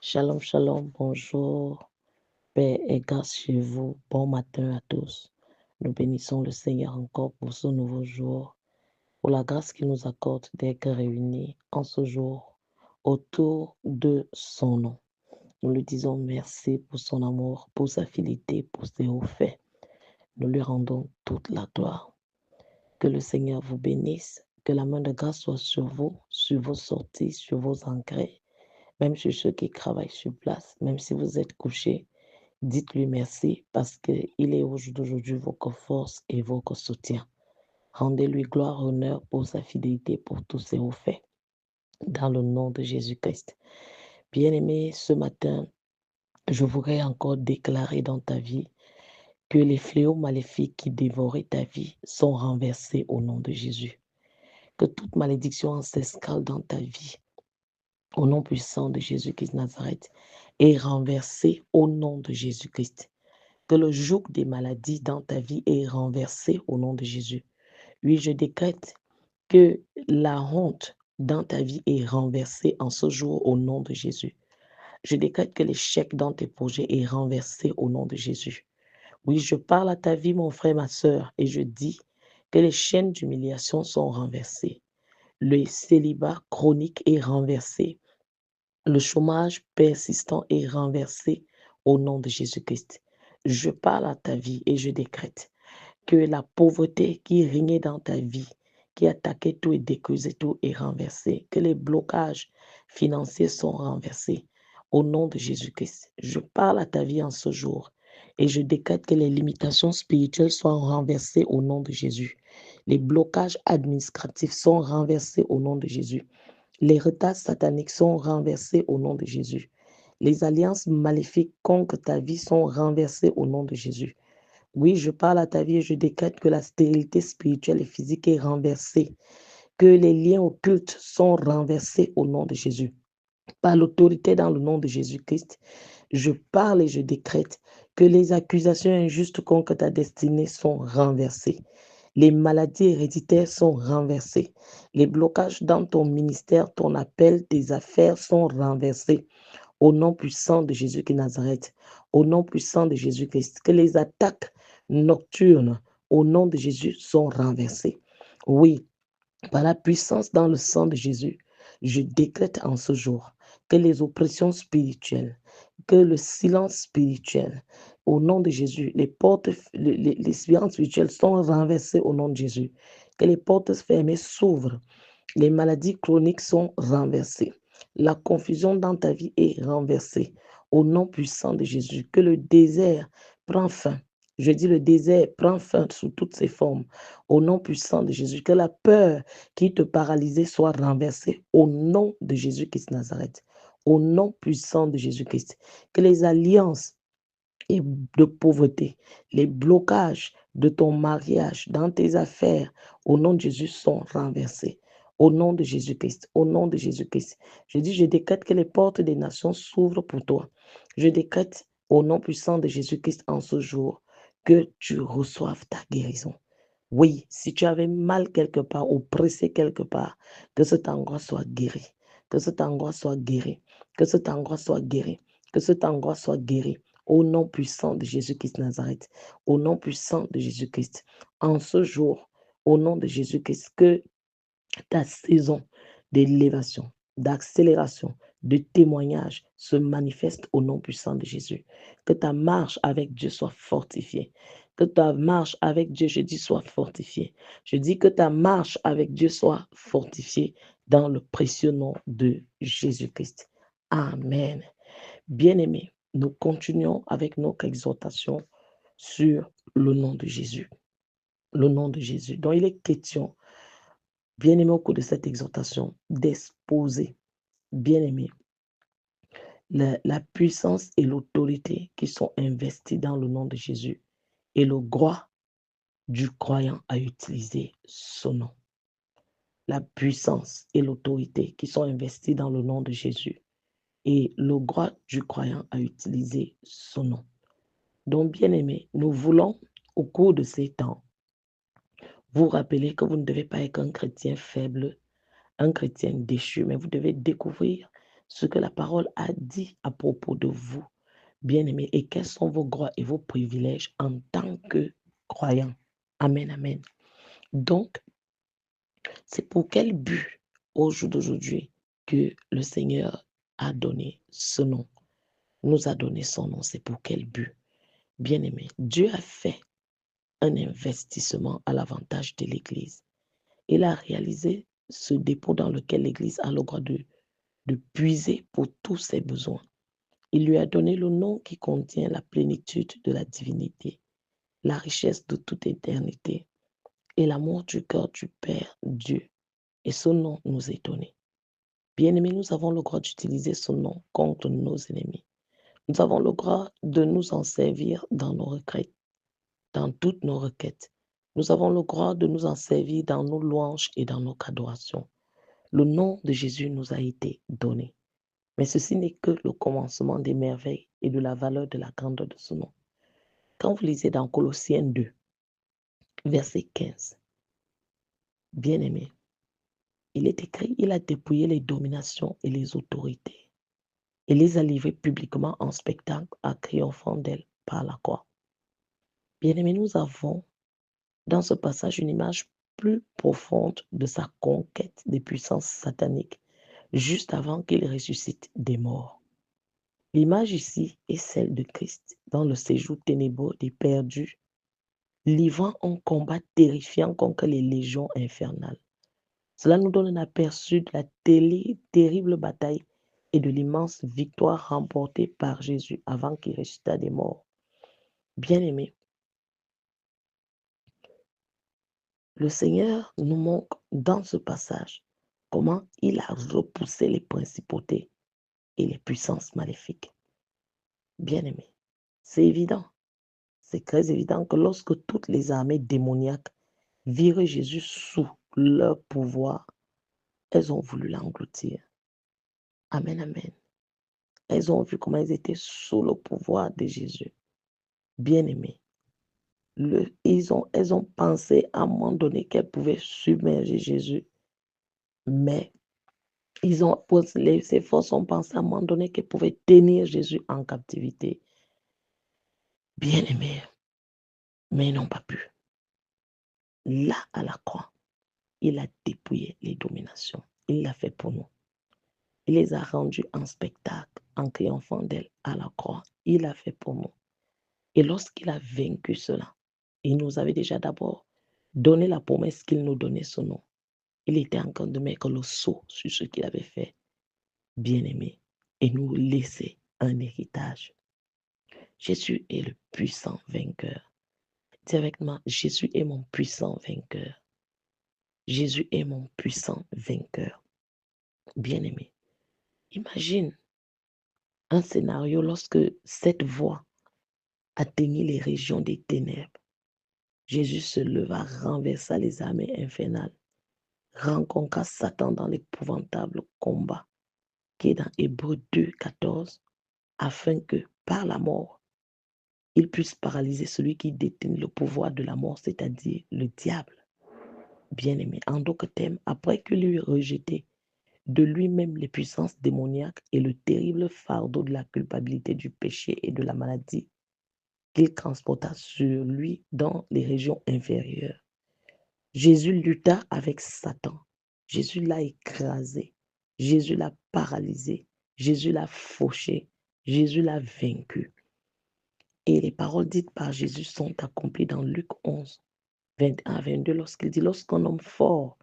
Shalom, shalom, bonjour, paix et grâce chez vous. Bon matin à tous. Nous bénissons le Seigneur encore pour ce nouveau jour, pour la grâce qu'il nous accorde d'être réunis en ce jour autour de son nom. Nous lui disons merci pour son amour, pour sa fidélité, pour ses hauts faits. Nous lui rendons toute la gloire. Que le Seigneur vous bénisse, que la main de grâce soit sur vos sorties, sur vos entrées, même sur ceux qui travaillent sur place, même si vous êtes couchés. Dites-lui merci parce qu'il est aujourd'hui votre force et votre soutien. Rendez-lui gloire, honneur pour sa fidélité, pour tous ses hauts faits. Dans le nom de Jésus-Christ. Bien-aimé, ce matin, je voudrais encore déclarer dans ta vie que les fléaux maléfiques qui dévoraient ta vie sont renversés au nom de Jésus. Que toute malédiction ancestrale dans ta vie, au nom puissant de Jésus-Christ de Nazareth, est renversée au nom de Jésus-Christ. Que le joug des maladies dans ta vie est renversé au nom de Jésus. Oui, je décrète que la honte dans ta vie est renversée en ce jour au nom de Jésus. Je décrète que l'échec dans tes projets est renversé au nom de Jésus. Oui, je parle à ta vie, mon frère, ma sœur, et je dis que les chaînes d'humiliation sont renversées. Le célibat chronique est renversé. Le chômage persistant est renversé au nom de Jésus-Christ. Je parle à ta vie et je décrète que la pauvreté qui régnait dans ta vie, qui attaquait tout et détruisait tout, est renversée. Que les blocages financiers sont renversés au nom de Jésus-Christ. Je parle à ta vie en ce jour et je décrète que les limitations spirituelles soient renversées au nom de Jésus. Les blocages administratifs sont renversés au nom de Jésus. Les retards sataniques sont renversés au nom de Jésus. Les alliances maléfiques contre ta vie sont renversées au nom de Jésus. Oui, je parle à ta vie et je décrète que la stérilité spirituelle et physique est renversée, que les liens occultes sont renversés au nom de Jésus. Par l'autorité dans le nom de Jésus-Christ, je parle et je décrète que les accusations injustes contre ta destinée sont renversées. Les maladies héréditaires sont renversées. Les blocages dans ton ministère, ton appel, tes affaires sont renversés. Au nom puissant de Jésus qui Nazareth, au nom puissant de Jésus-Christ, que les attaques nocturnes au nom de Jésus sont renversées. Oui, par la puissance dans le sang de Jésus, je décrète en ce jour que les oppressions spirituelles, que le silence spirituel, au nom de Jésus, les portes, les silences spirituelles sont renversées au nom de Jésus, que les portes fermées s'ouvrent, les maladies chroniques sont renversées, la confusion dans ta vie est renversée, au nom puissant de Jésus, que le désert prend fin. Je dis le désert prend fin sous toutes ses formes. Au nom puissant de Jésus, que la peur qui te paralysait soit renversée au nom de Jésus-Christ Nazareth. Au nom puissant de Jésus-Christ. Que les alliances et de pauvreté, les blocages de ton mariage, dans tes affaires, au nom de Jésus, sont renversés. Au nom de Jésus-Christ, au nom de Jésus-Christ. Je dis, je décrète que les portes des nations s'ouvrent pour toi. Je décrète au nom puissant de Jésus-Christ en ce jour que tu reçoives ta guérison. Oui, si tu avais mal quelque part ou pressé quelque part, que cet endroit soit guéri, que cet endroit soit guéri, que cet endroit soit guéri, que cet endroit soit guéri. Au nom puissant de Jésus-Christ Nazareth, au nom puissant de Jésus-Christ, en ce jour, au nom de Jésus-Christ, que ta saison d'élévation, d'accélération, de témoignage se manifeste au nom puissant de Jésus. Que ta marche avec Dieu soit fortifiée. Que ta marche avec Dieu, je dis, soit fortifiée. Je dis que ta marche avec Dieu soit fortifiée dans le précieux nom de Jésus-Christ. Amen. Bien-aimés, nous continuons avec notre exhortation sur le nom de Jésus. Le nom de Jésus, dont il est question, bien-aimé, au cours de cette exhortation, d'exposer, bien-aimé, la puissance et l'autorité qui sont investies dans le nom de Jésus et le droit du croyant à utiliser son nom. La puissance et l'autorité qui sont investies dans le nom de Jésus et le droit du croyant à utiliser son nom. Donc, bien-aimés, nous voulons, au cours de ces temps, vous rappeler que vous ne devez pas être un chrétien faible, un chrétien déchu, mais vous devez découvrir ce que la parole a dit à propos de vous, bien-aimés, et quels sont vos droits et vos privilèges en tant que croyants. Amen, amen. Donc, c'est pour quel but, au jour d'aujourd'hui, que le Seigneur a donné ce nom, nous a donné son nom. C'est pour quel but? Bien-aimés, Dieu a fait un investissement à l'avantage de l'Église. Il a réalisé ce dépôt dans lequel l'Église a le droit de puiser pour tous ses besoins. Il lui a donné le nom qui contient la plénitude de la divinité, la richesse de toute éternité et l'amour du cœur du Père Dieu. Et ce nom nous est donné. Bien-aimés, nous avons le droit d'utiliser ce nom contre nos ennemis. Nous avons le droit de nous en servir dans nos requêtes, dans toutes nos requêtes. Nous avons le droit de nous en servir dans nos louanges et dans nos adorations. Le nom de Jésus nous a été donné. Mais ceci n'est que le commencement des merveilles et de la valeur de la grandeur de ce nom. Quand vous lisez dans Colossiens 2, verset 15, bien-aimé, il est écrit, il a dépouillé les dominations et les autorités et les a livrées publiquement en spectacle à triomphant d'elles par la croix. Bien-aimé, nous avons dans ce passage une image plus profonde de sa conquête des puissances sataniques juste avant qu'il ressuscite des morts. L'image ici est celle de Christ dans le séjour ténébreux des perdus, livrant un combat terrifiant contre les légions infernales. Cela nous donne un aperçu de la terrible bataille et de l'immense victoire remportée par Jésus avant qu'il ressuscitât des morts. Bien-aimés, le Seigneur nous montre dans ce passage comment il a repoussé les principautés et les puissances maléfiques. Bien-aimés, c'est évident, c'est très évident que lorsque toutes les armées démoniaques virent Jésus sous leur pouvoir, elles ont voulu l'engloutir. Amen, amen. Elles ont vu comment elles étaient sous le pouvoir de Jésus. Bien-aimés, elles ont pensé à un moment donné qu'elles pouvaient submerger Jésus, mais ces forces ont pensé à un moment donné qu'elles pouvaient tenir Jésus en captivité. Bien-aimés, mais ils n'ont pas pu. Là, à la croix, il a dépouillé les dominations. Il l'a fait pour nous. Il les a rendues en spectacle, en triomphant d'elles à la croix. Il l'a fait pour nous. Et lorsqu'il a vaincu cela, il nous avait déjà d'abord donné la promesse qu'il nous donnait son nom. Il était en train de mettre le sceau sur ce qu'il avait fait, bien-aimé, et nous laisser un héritage. Jésus est le puissant vainqueur. Dis avec moi, Jésus est mon puissant vainqueur. Jésus est mon puissant vainqueur. Bien-aimé, imagine un scénario lorsque cette voix atteignit les régions des ténèbres. Jésus se leva, renversa les armées infernales, rencontra Satan dans l'épouvantable combat qui est dans Hébreux 2, 14, afin que, par la mort, il puisse paralyser celui qui détient le pouvoir de la mort, c'est-à-dire le diable. Bien-aimé, en d'autres termes, après qu'il eut rejeté de lui-même les puissances démoniaques et le terrible fardeau de la culpabilité du péché et de la maladie qu'il transporta sur lui dans les régions inférieures, Jésus lutta avec Satan. Jésus l'a écrasé. Jésus l'a paralysé. Jésus l'a fauché. Jésus l'a vaincu. Et les paroles dites par Jésus sont accomplies dans Luc 11, 21 à 22, lorsqu'il dit, lorsqu'un homme fort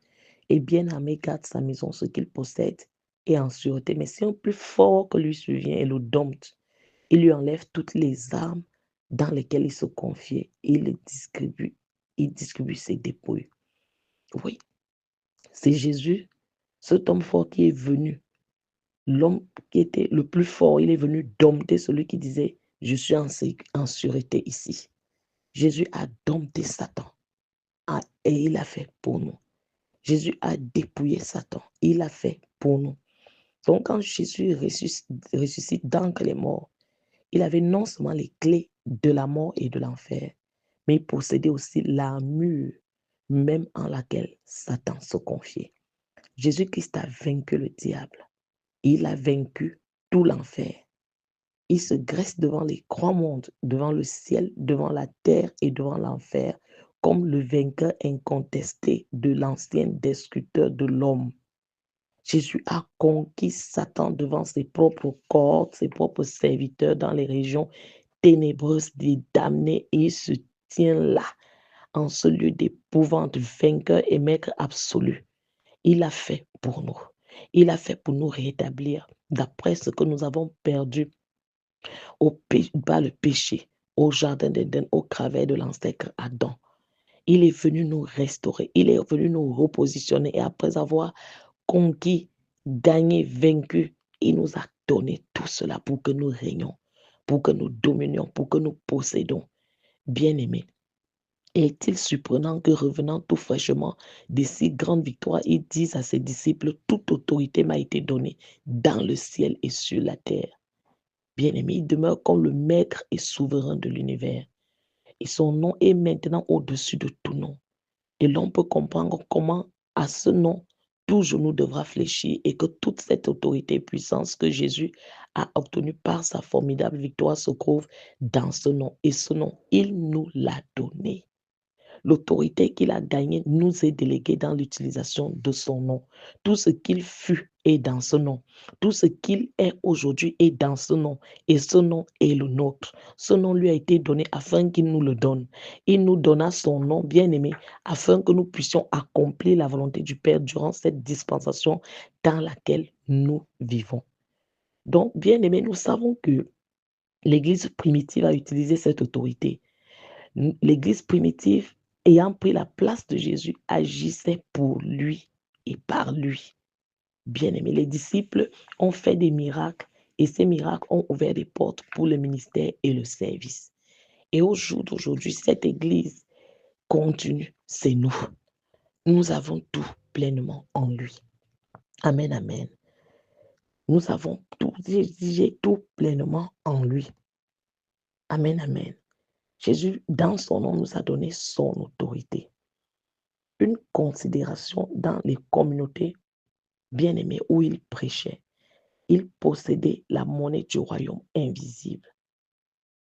et bien armé garde sa maison, ce qu'il possède est en sûreté. Mais si un plus fort que lui survient et le dompte, il lui enlève toutes les armes dans lesquelles il se confiait et il distribue ses dépouilles. Oui, c'est Jésus, cet homme fort qui est venu, l'homme qui était le plus fort, il est venu dompter celui qui disait, je suis en sûreté ici. Jésus a dompté Satan et il a fait pour nous. Jésus a dépouillé Satan, il a fait pour nous. Donc quand Jésus ressuscite d'entre les morts, il avait non seulement les clés de la mort et de l'enfer, mais il possédait aussi l'armure même en laquelle Satan se confiait. Jésus-Christ a vaincu le diable. Il a vaincu tout l'enfer. Il se dresse devant les trois mondes, devant le ciel, devant la terre et devant l'enfer, comme le vainqueur incontesté de l'ancien destructeur de l'homme. Jésus a conquis Satan devant ses propres cohortes, ses propres serviteurs dans les régions ténébreuses des damnés, et il se tient là, en ce lieu d'épouvante, vainqueur et maître absolu. Il a fait pour nous. Il a fait pour nous rétablir d'après ce que nous avons perdu par le péché, au jardin d'Éden, au travers de l'ancêtre Adam. Il est venu nous restaurer, il est venu nous repositionner, et après avoir conquis, gagné, vaincu, il nous a donné tout cela pour que nous régnions, pour que nous dominions, pour que nous possédons. Bien-aimés, est-il surprenant que, revenant tout fraîchement de si grandes victoires, il dise à ses disciples: toute autorité m'a été donnée dans le ciel et sur la terre. Bien-aimé, il demeure comme le maître et souverain de l'univers. Et son nom est maintenant au-dessus de tout nom. Et l'on peut comprendre comment, à ce nom, tout genou devra fléchir, et que toute cette autorité et puissance que Jésus a obtenue par sa formidable victoire se trouve dans ce nom. Et ce nom, il nous l'a donné. L'autorité qu'il a gagnée nous est déléguée dans l'utilisation de son nom. Tout ce qu'il fut est dans ce nom. Tout ce qu'il est aujourd'hui est dans ce nom. Et ce nom est le nôtre. Ce nom lui a été donné afin qu'il nous le donne. Il nous donna son nom, bien-aimé, afin que nous puissions accomplir la volonté du Père durant cette dispensation dans laquelle nous vivons. Donc, bien-aimé, nous savons que l'Église primitive a utilisé cette autorité. L'Église primitive, ayant pris la place de Jésus, agissait pour lui et par lui. Bien-aimés, les disciples ont fait des miracles, et ces miracles ont ouvert des portes pour le ministère et le service. Et au jour d'aujourd'hui, cette Église continue, c'est nous. Nous avons tout pleinement en lui. Amen, amen. Nous avons tout, j'ai tout pleinement en lui. Amen, amen. Jésus, dans son nom, nous a donné son autorité. Une considération dans les communautés bien-aimées où il prêchait. Il possédait la monnaie du royaume invisible.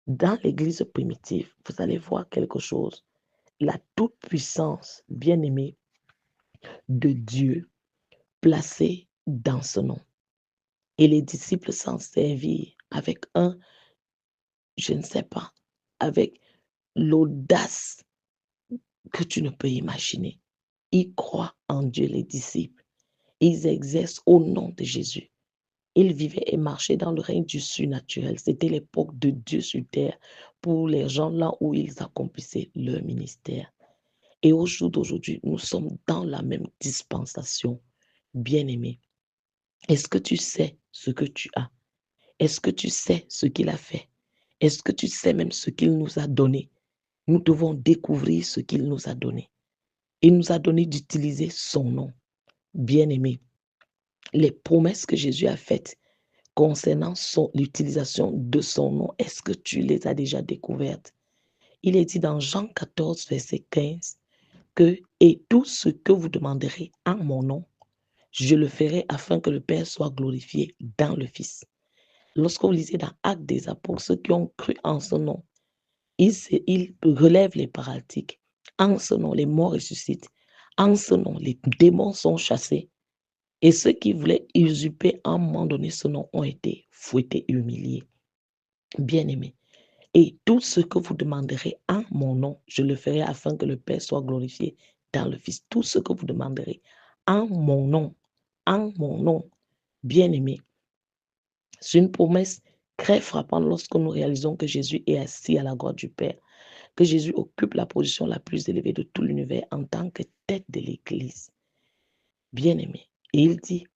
Dans l'Église primitive, vous allez voir quelque chose. La toute-puissance bien-aimée de Dieu placée dans ce nom. Et les disciples s'en servirent avec je ne sais pas, avec l'audace que tu ne peux imaginer. Ils croient en Dieu, les disciples. Ils exercent au nom de Jésus. Ils vivaient et marchaient dans le règne du surnaturel. C'était l'époque de Dieu sur terre pour les gens là où ils accomplissaient leur ministère. Et au jour d'aujourd'hui, nous sommes dans la même dispensation. Bien-aimé, est-ce que tu sais ce que tu as? Est-ce que tu sais ce qu'il a fait? Est-ce que tu sais même ce qu'il nous a donné? Nous devons découvrir ce qu'il nous a donné. Il nous a donné d'utiliser son nom. Bien-aimé, les promesses que Jésus a faites concernant l'utilisation de son nom, est-ce que tu les as déjà découvertes? Il est dit dans Jean 14, verset 15, que « Et tout ce que vous demanderez en mon nom, je le ferai afin que le Père soit glorifié dans le Fils. » Lorsque vous lisez dans Actes des Apôtres, ceux qui ont cru en ce nom, ils relèvent les paralytiques. En ce nom, les morts ressuscitent. En ce nom, les démons sont chassés. Et ceux qui voulaient usurper à un moment donné ce nom ont été fouettés et humiliés. Bien-aimés, et tout ce que vous demanderez en mon nom, je le ferai afin que le Père soit glorifié dans le Fils. Tout ce que vous demanderez en mon nom, bien-aimés. C'est une promesse très frappante lorsque nous réalisons que Jésus est assis à la droite du Père, que Jésus occupe la position la plus élevée de tout l'univers en tant que tête de l'Église. Bien-aimés, et il dit,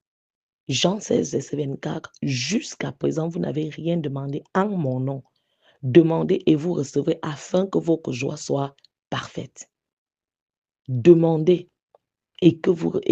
Jean 16, verset 24, « Jusqu'à présent, vous n'avez rien demandé en mon nom. Demandez et vous recevrez afin que votre joie soit parfaite. » Demandez et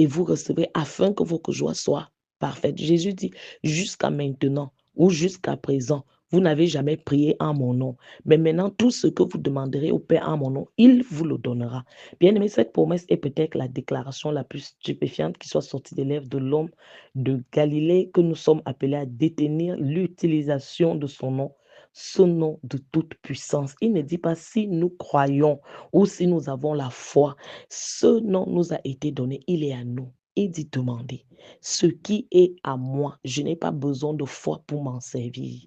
vous recevrez afin que votre joie soit parfaite. Jésus dit, jusqu'à maintenant ou jusqu'à présent, Vous n'avez jamais prié en mon nom. Mais maintenant, tout ce que vous demanderez au Père en mon nom, il vous le donnera. Bien-aimé, cette promesse est peut-être la déclaration la plus stupéfiante qui soit sortie des lèvres de l'homme de Galilée que nous sommes appelés à détenir l'utilisation de son nom de toute puissance. Il ne dit pas si nous croyons ou si nous avons la foi. Ce nom nous a été donné, il est à nous. Il dit demander. Ce qui est à moi, je n'ai pas besoin de foi pour m'en servir.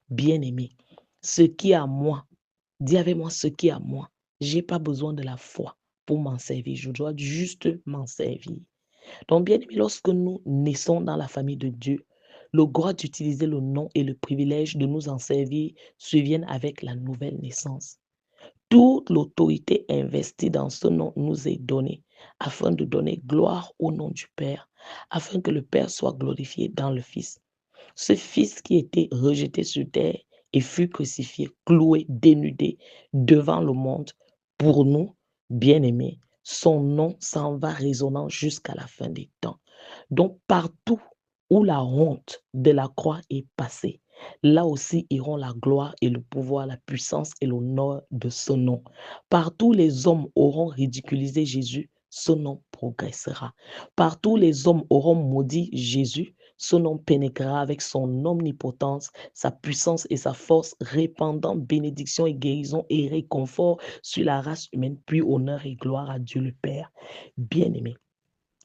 Bien-aimé, ce qui est à moi, dis avec moi ce qui est à moi. J'ai pas besoin de la foi pour m'en servir. Je dois juste m'en servir. Donc, bien aimé, lorsque nous naissons dans la famille de Dieu, le droit d'utiliser le nom et le privilège de nous en servir se viennent avec la nouvelle naissance. Toute l'autorité investie dans ce nom nous est donnée afin de donner gloire au nom du Père, afin que le Père soit glorifié dans le Fils. Ce Fils qui était rejeté sur terre et fut crucifié, cloué, dénudé devant le monde pour nous, bien-aimés. Son nom s'en va résonnant jusqu'à la fin des temps. Donc partout où la honte de la croix est passée, là aussi iront la gloire et le pouvoir, la puissance et l'honneur de ce nom. Partout où les hommes auront ridiculisé Jésus, ce nom progressera. Partout où les hommes auront maudit Jésus, ce nom pénétrera avec son omnipotence, sa puissance et sa force, répandant bénédiction et guérison et réconfort sur la race humaine, puis honneur et gloire à Dieu le Père. Bien-aimé,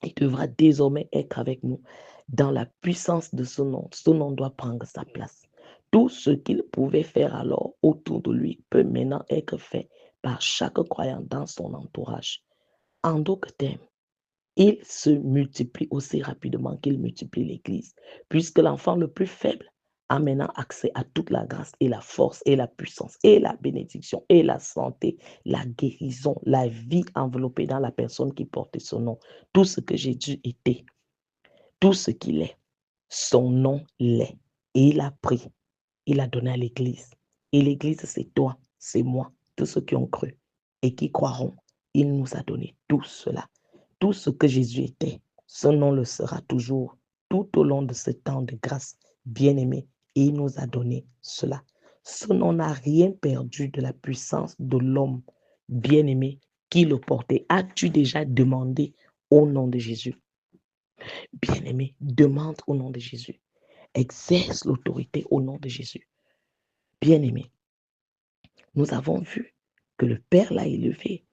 il devra désormais être avec nous dans la puissance de ce nom. Ce nom doit prendre sa place. Tout ce qu'il pouvait faire alors autour de lui peut maintenant être fait par chaque croyant dans son entourage. En d'autres termes, il se multiplie aussi rapidement qu'il multiplie l'Église, puisque l'enfant le plus faible a maintenant accès à toute la grâce et la force et la puissance et la bénédiction et la santé, la guérison, la vie enveloppée dans la personne qui portait son nom. Tout ce que Jésus était, tout ce qu'il est, son nom l'est. Et il a pris, il a donné à l'Église. Et l'Église, c'est toi, c'est moi, tous ceux qui ont cru et qui croiront. Il nous a donné tout cela. Tout ce que Jésus était, ce nom le sera toujours tout au long de ce temps de grâce, bien-aimé. Et il nous a donné cela. Ce nom n'a rien perdu de la puissance de l'homme bien-aimé qui le portait. As-tu déjà demandé au nom de Jésus? Bien-aimé, demande au nom de Jésus. Exerce l'autorité au nom de Jésus. Bien-aimé, nous avons vu que le Père l'a élevé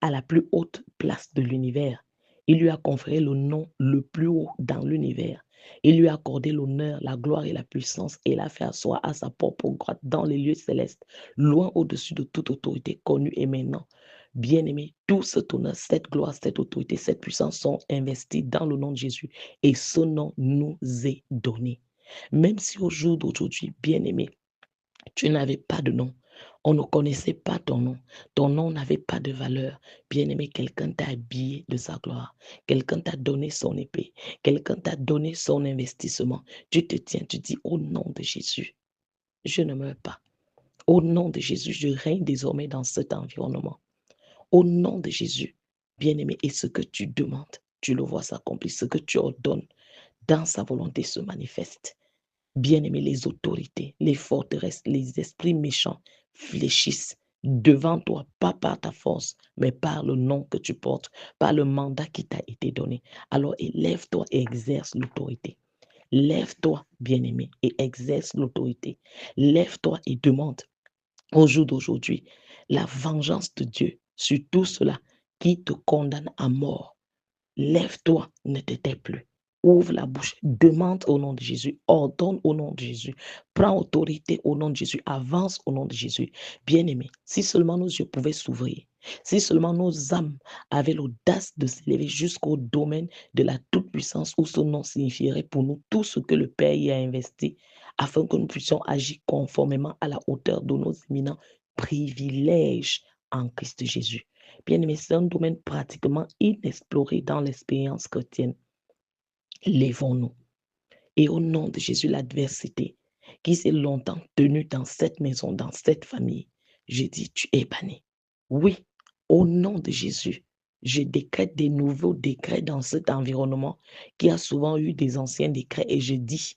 à la plus haute place de l'univers. Il lui a conféré le nom le plus haut dans l'univers. Il lui a accordé l'honneur, la gloire et la puissance et l'a fait asseoir à sa propre droite dans les lieux célestes, loin au-dessus de toute autorité connue et maintenant. Bien-aimé, tout cet honneur, cette gloire, cette autorité, cette puissance sont investis dans le nom de Jésus et ce nom nous est donné. Même si au jour d'aujourd'hui, bien-aimé, tu n'avais pas de nom. On ne connaissait pas ton nom. Ton nom n'avait pas de valeur. Bien-aimé, quelqu'un t'a habillé de sa gloire. Quelqu'un t'a donné son épée. Quelqu'un t'a donné son investissement. Tu te tiens, tu dis, au nom de Jésus, je ne meurs pas. Au nom de Jésus, je règne désormais dans cet environnement. Au nom de Jésus, bien-aimé, et ce que tu demandes, tu le vois s'accomplir. Ce que tu ordonnes dans sa volonté se manifeste. Bien-aimés, les autorités, les forteresses, les esprits méchants fléchissent devant toi, pas par ta force, mais par le nom que tu portes, par le mandat qui t'a été donné. Alors élève-toi et exerce l'autorité. Lève-toi, bien-aimé, et exerce l'autorité. Lève-toi et demande au jour d'aujourd'hui la vengeance de Dieu sur tout cela qui te condamne à mort. Lève-toi, ne te tais plus. Ouvre la bouche, demande au nom de Jésus, ordonne au nom de Jésus, prends autorité au nom de Jésus, avance au nom de Jésus. Bien-aimé, si seulement nos yeux pouvaient s'ouvrir, si seulement nos âmes avaient l'audace de s'élever jusqu'au domaine de la toute-puissance où ce nom signifierait pour nous tout ce que le Père y a investi, afin que nous puissions agir conformément à la hauteur de nos éminents privilèges en Christ Jésus. Bien-aimé, c'est un domaine pratiquement inexploré dans l'expérience chrétienne. Lèvons-nous. Et au nom de Jésus, l'adversité qui s'est longtemps tenue dans cette maison, dans cette famille, je dis, tu es banni. Oui, au nom de Jésus, je décrète des nouveaux décrets dans cet environnement qui a souvent eu des anciens décrets et je dis,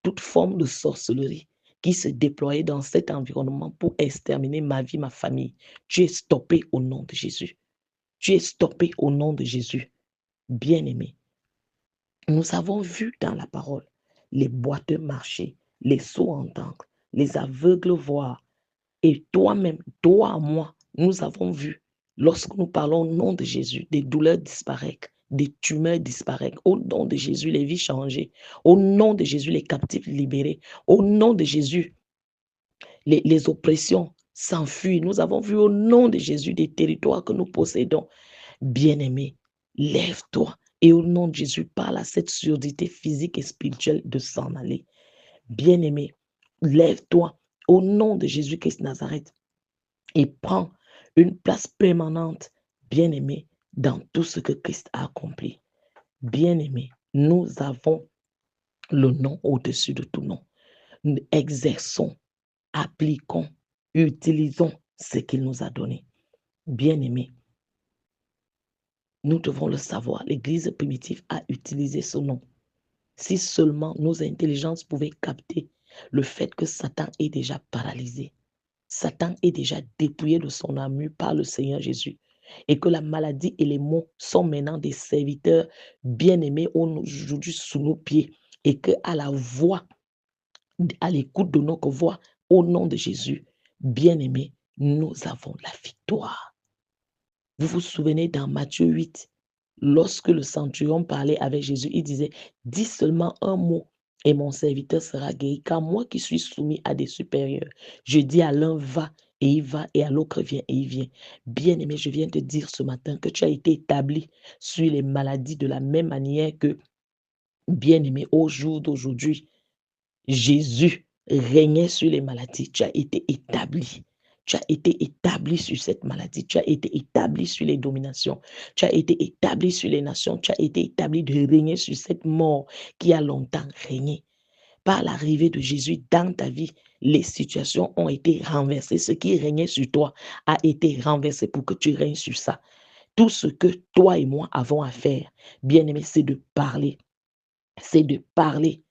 toute forme de sorcellerie qui se déployait dans cet environnement pour exterminer ma vie, ma famille. Tu es stoppé au nom de Jésus. Tu es stoppé au nom de Jésus. Bien-aimé, nous avons vu dans la parole les boiteux marcher, les sourds entendre, les aveugles voir. Et toi-même, toi, moi, nous avons vu, lorsque nous parlons au nom de Jésus, des douleurs disparaissent, des tumeurs disparaissent. Au nom de Jésus, les vies changées. Au nom de Jésus, les captifs libérés. Au nom de Jésus, les oppressions s'enfuient. Nous avons vu au nom de Jésus des territoires que nous possédons. Bien-aimé, lève-toi et au nom de Jésus, parle à cette surdité physique et spirituelle de s'en aller. Bien-aimé, lève-toi au nom de Jésus-Christ Nazareth et prends une place permanente, bien-aimé, dans tout ce que Christ a accompli. Bien-aimé, nous avons le nom au-dessus de tout nom. Nous exerçons, appliquons, utilisons ce qu'il nous a donné. Bien-aimé, nous devons le savoir. L'Église primitive a utilisé ce nom. Si seulement nos intelligences pouvaient capter le fait que Satan est déjà paralysé. Satan est déjà dépouillé de son armure par le Seigneur Jésus et que la maladie et les maux sont maintenant des serviteurs bien-aimés aujourd'hui sous nos pieds et que à la voix, à l'écoute de notre voix, au nom de Jésus, bien-aimés, nous avons la victoire. Vous vous souvenez dans Matthieu 8, lorsque le centurion parlait avec Jésus, il disait, dis seulement un mot et mon serviteur sera guéri, car moi qui suis soumis à des supérieurs, je dis à l'un va et il va, et à l'autre viens et il vient. Bien-aimé, je viens te dire ce matin que tu as été établi sur les maladies de la même manière que, bien-aimé, au jour d'aujourd'hui, Jésus régnait sur les maladies. Tu as été établi. Tu as été établi sur cette maladie. Tu as été établi sur les dominations. Tu as été établi sur les nations. Tu as été établi de régner sur cette mort qui a longtemps régné. Par l'arrivée de Jésus dans ta vie, les situations ont été renversées. Ce qui régnait sur toi a été renversé pour que tu règnes sur ça. Tout ce que toi et moi avons à faire, bien aimé, c'est de parler. C'est de parler.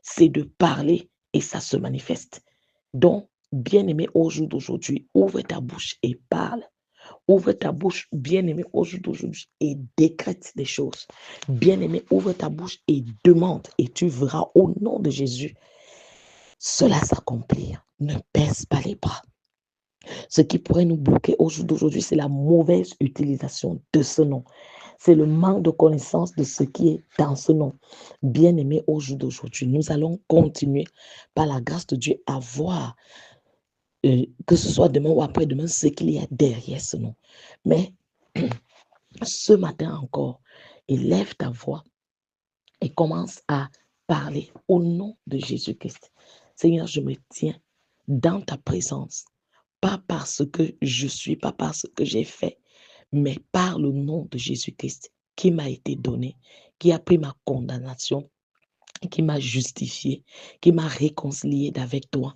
C'est de parler et ça se manifeste. Donc, bien-aimé, au jour d'aujourd'hui, ouvre ta bouche et parle. Ouvre ta bouche, bien-aimé, au jour d'aujourd'hui et décrète des choses. Bien-aimé, ouvre ta bouche et demande et tu verras au nom de Jésus cela s'accomplir. Ne baisse pas les bras. Ce qui pourrait nous bloquer au jour d'aujourd'hui, c'est la mauvaise utilisation de ce nom. C'est le manque de connaissance de ce qui est dans ce nom. Bien-aimé, au jour d'aujourd'hui, nous allons continuer par la grâce de Dieu à voir, que ce soit demain ou après-demain, ce qu'il y a derrière ce nom. Mais ce matin encore, élève ta voix et commence à parler au nom de Jésus-Christ. Seigneur, je me tiens dans ta présence, pas parce que je suis, pas parce que j'ai fait, mais par le nom de Jésus-Christ qui m'a été donné, qui a pris ma condamnation, qui m'a justifié, qui m'a réconcilié avec toi.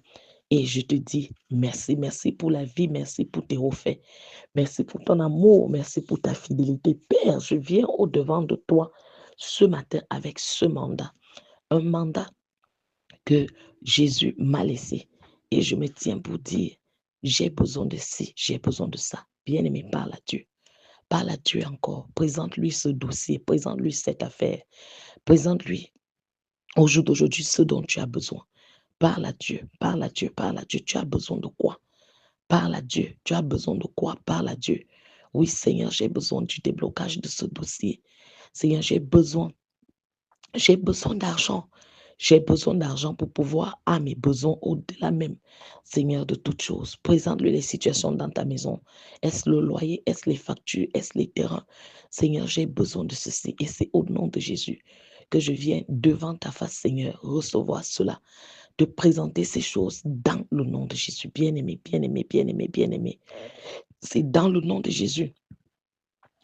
Et je te dis merci, merci pour la vie, merci pour tes refaits, merci pour ton amour, merci pour ta fidélité. Père, je viens au-devant de toi ce matin avec ce mandat, un mandat que Jésus m'a laissé. Et je me tiens pour dire, j'ai besoin de ci, j'ai besoin de ça. Bien-aimé, parle à Dieu. Parle à Dieu encore. Présente-lui ce dossier, présente-lui cette affaire. Présente-lui au jour d'aujourd'hui ce dont tu as besoin. Parle à Dieu, parle à Dieu, parle à Dieu. Tu as besoin de quoi? Parle à Dieu. Tu as besoin de quoi? Parle à Dieu. Oui, Seigneur, j'ai besoin du déblocage de ce dossier. Seigneur, j'ai besoin d'argent. J'ai besoin d'argent pour pouvoir à mes besoins au-delà même, Seigneur, de toutes choses. Présente-lui les situations dans ta maison. Est-ce le loyer? Est-ce les factures? Est-ce les terrains? Seigneur, j'ai besoin de ceci. Et c'est au nom de Jésus que je viens devant ta face, Seigneur, recevoir cela, de présenter ces choses dans le nom de Jésus. Bien-aimé, bien-aimé, bien-aimé, bien-aimé. C'est dans le nom de Jésus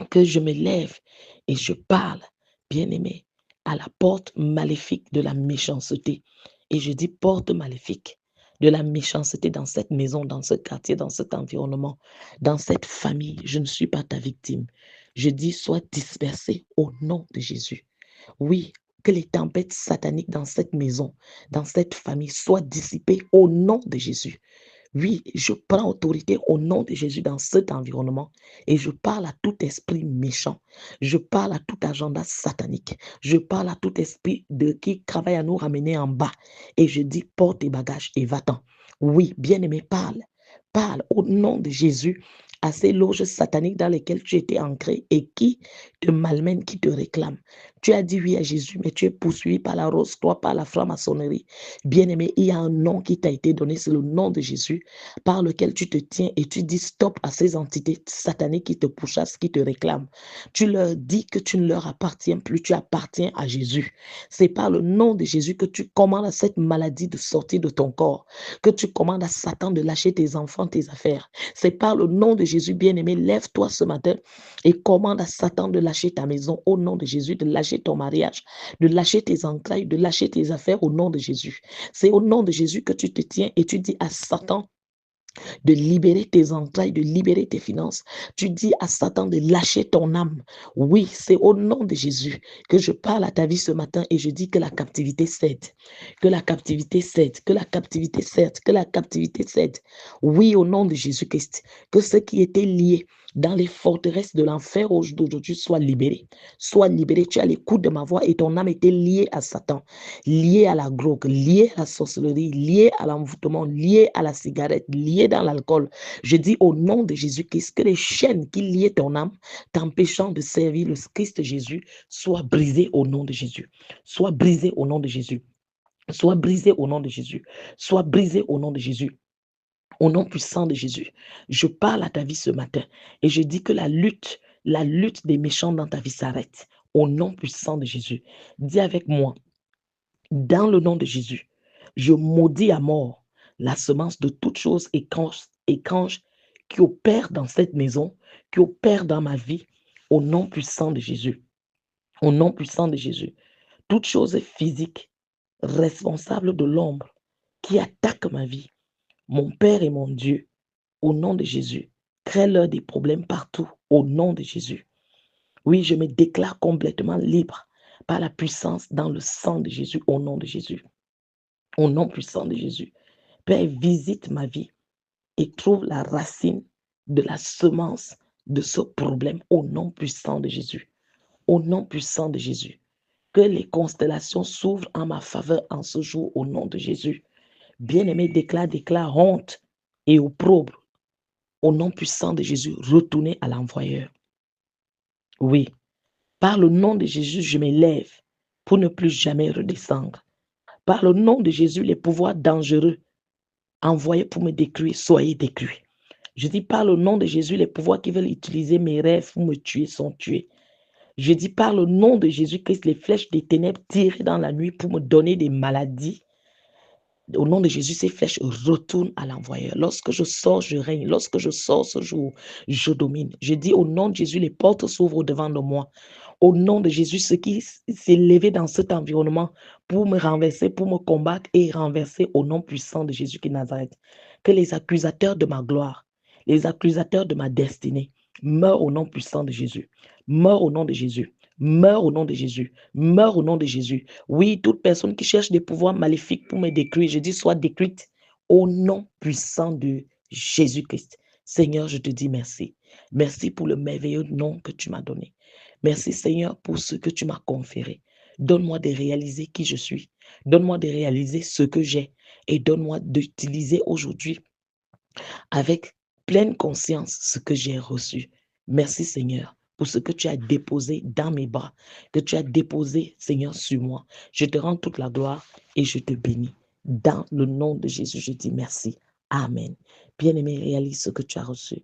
que je me lève et je parle, bien-aimé, à la porte maléfique de la méchanceté. Et je dis porte maléfique de la méchanceté dans cette maison, dans ce quartier, dans cet environnement, dans cette famille. Je ne suis pas ta victime. Je dis sois dispersé au nom de Jésus. Oui, Que les tempêtes sataniques dans cette maison, dans cette famille, soient dissipées au nom de Jésus. Oui, je prends autorité au nom de Jésus dans cet environnement et je parle à tout esprit méchant. Je parle à tout agenda satanique. Je parle à tout esprit de qui travaille à nous ramener en bas. Et je dis, porte tes bagages et va-t'en. Oui, bien-aimé, parle. Parle au nom de Jésus à ces loges sataniques dans lesquelles tu étais ancré et qui te malmènent, qui te réclament. Tu as dit oui à Jésus, mais tu es poursuivi par la rose croix, par la franc-maçonnerie. Bien-aimé, il y a un nom qui t'a été donné, c'est le nom de Jésus, par lequel tu te tiens et tu dis stop à ces entités sataniques qui te pourchassent, qui te réclament. Tu leur dis que tu ne leur appartiens plus, tu appartiens à Jésus. C'est par le nom de Jésus que tu commandes à cette maladie de sortir de ton corps, que tu commandes à Satan de lâcher tes enfants, tes affaires. C'est par le nom de Jésus, bien-aimé, lève-toi ce matin et commande à Satan de lâcher ta maison au nom de Jésus, de lâcher ton mariage, de lâcher tes entrailles, de lâcher tes affaires au nom de Jésus. C'est au nom de Jésus que tu te tiens et tu dis à Satan de libérer tes entrailles, de libérer tes finances. Tu dis à Satan de lâcher ton âme. Oui, c'est au nom de Jésus que je parle à ta vie ce matin et je dis que la captivité cède, que la captivité cède, que la captivité cède, que la captivité cède. Oui, au nom de Jésus-Christ, que ce qui était lié dans les forteresses de l'enfer d'aujourd'hui soit libéré. Sois libéré. Tu as l'écoute de ma voix et ton âme était liée à Satan, liée à la drogue, liée à la sorcellerie, liée à l'envoûtement, liée à la cigarette, liée dans l'alcool. Je dis au nom de Jésus-Christ que les chaînes qui liaient ton âme, t'empêchant de servir le Christ Jésus, soient brisées au nom de Jésus. Soient brisées au nom de Jésus. Soient brisées au nom de Jésus. Soient brisées au nom de Jésus. Au nom puissant de Jésus, je parle à ta vie ce matin et je dis que la lutte des méchants dans ta vie s'arrête. Au nom puissant de Jésus. Dis avec moi, dans le nom de Jésus, je maudis à mort la semence de toute chose étrange qui opère dans cette maison, qui opère dans ma vie, au nom puissant de Jésus. Au nom puissant de Jésus. Toute chose physique responsable de l'ombre qui attaque ma vie, mon Père et mon Dieu, au nom de Jésus, crée-leur des problèmes partout, au nom de Jésus. Oui, je me déclare complètement libre par la puissance dans le sang de Jésus, au nom de Jésus. Au nom puissant de Jésus. Père, visite ma vie et trouve la racine de la semence de ce problème au nom puissant de Jésus. Au nom puissant de Jésus. Que les constellations s'ouvrent en ma faveur en ce jour au nom de Jésus. Bien-aimé, déclare honte et opprobre. Au nom puissant de Jésus, retournez à l'envoyeur. Oui, par le nom de Jésus, je m'élève pour ne plus jamais redescendre. Par le nom de Jésus, les pouvoirs dangereux envoyés pour me détruire, soyez détruits. Je dis par le nom de Jésus, les pouvoirs qui veulent utiliser mes rêves pour me tuer sont tués. Je dis par le nom de Jésus-Christ, les flèches des ténèbres tirées dans la nuit pour me donner des maladies. Au nom de Jésus, ces flèches retournent à l'envoyeur. Lorsque je sors, je règne. Lorsque je sors ce jour, je domine. Je dis au nom de Jésus, les portes s'ouvrent au-devant de moi. Au nom de Jésus, ce qui s'est levé dans cet environnement pour me renverser, pour me combattre et renverser au nom puissant de Jésus qui est Nazareth. Que les accusateurs de ma gloire, les accusateurs de ma destinée meurent au nom puissant de Jésus. Meurent au nom de Jésus. Meurs au nom de Jésus. Meurs au nom de Jésus. Oui, toute personne qui cherche des pouvoirs maléfiques pour me détruire, je dis soit détruite au nom puissant de Jésus-Christ. Seigneur, je te dis merci. Merci pour le merveilleux nom que tu m'as donné. Merci Seigneur pour ce que tu m'as conféré. Donne-moi de réaliser qui je suis. Donne-moi de réaliser ce que j'ai. Et donne-moi d'utiliser aujourd'hui avec pleine conscience ce que j'ai reçu. Merci Seigneur pour ce que tu as déposé dans mes bras, que tu as déposé Seigneur sur moi. Je te rends toute la gloire et je te bénis. Dans le nom de Jésus, je dis merci. Amen. Bien-aimé, réalise ce que tu as reçu.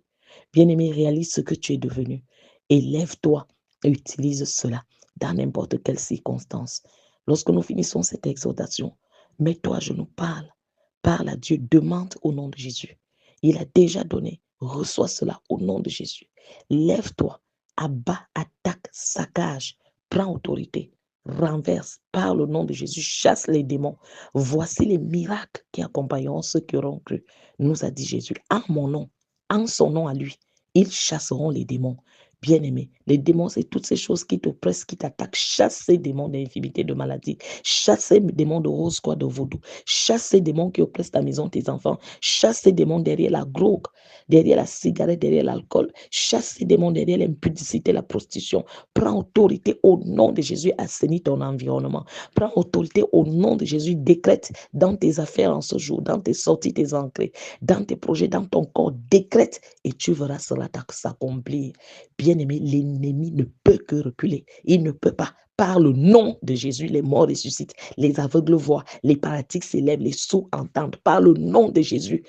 Bien-aimé, réalise ce que tu es devenu. Élève-toi et utilise cela dans n'importe quelle circonstance. Lorsque nous finissons cette exhortation, mets-toi à genoux, parle à Dieu, demande au nom de Jésus. Il a déjà donné. Reçois cela au nom de Jésus. Lève-toi, abat, attaque, saccage, prends autorité, renverse, parle au nom de Jésus, chasse les démons. Voici les miracles qui accompagneront ceux qui auront cru, nous a dit Jésus. En mon nom, en son nom à lui, ils chasseront les démons. Bien-aimé, les démons, c'est toutes ces choses qui t'oppressent, qui t'attaquent. Chasse ces démons d'infimité, de maladie. Chasse ces démons de rose, quoi, de vaudou. Chasse ces démons qui oppressent ta maison, tes enfants. Chasse ces démons derrière la drogue, derrière la cigarette, derrière l'alcool. Chasse ces démons derrière l'impudicité, la prostitution. Prends autorité au nom de Jésus, assainis ton environnement. Prends autorité au nom de Jésus, décrète dans tes affaires en ce jour, dans tes sorties, tes entrées, dans tes projets, dans ton corps. Décrète et tu verras cela s'accomplir. Bien-aimé, l'ennemi ne peut que reculer. Il ne peut pas. Par le nom de Jésus, les morts ressuscitent, les aveugles voient, les paralytiques s'élèvent, les sourds entendent. Par le nom de Jésus,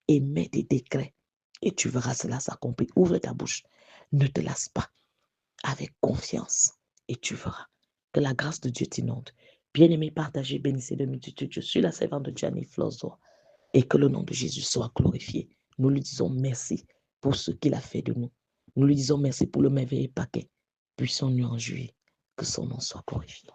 émets des décrets et tu verras cela s'accomplir. Ouvre ta bouche. Ne te lasse pas. Avec confiance et tu verras que la grâce de Dieu t'inonde. Bien-aimé, partagez, bénissez de multitude. Je suis la servante de Gianni Flozo et que le nom de Jésus soit glorifié. Nous lui disons merci pour ce qu'il a fait de nous. Nous lui disons merci pour le merveilleux paquet. Puissons-nous en jouir. Que son nom soit glorifié.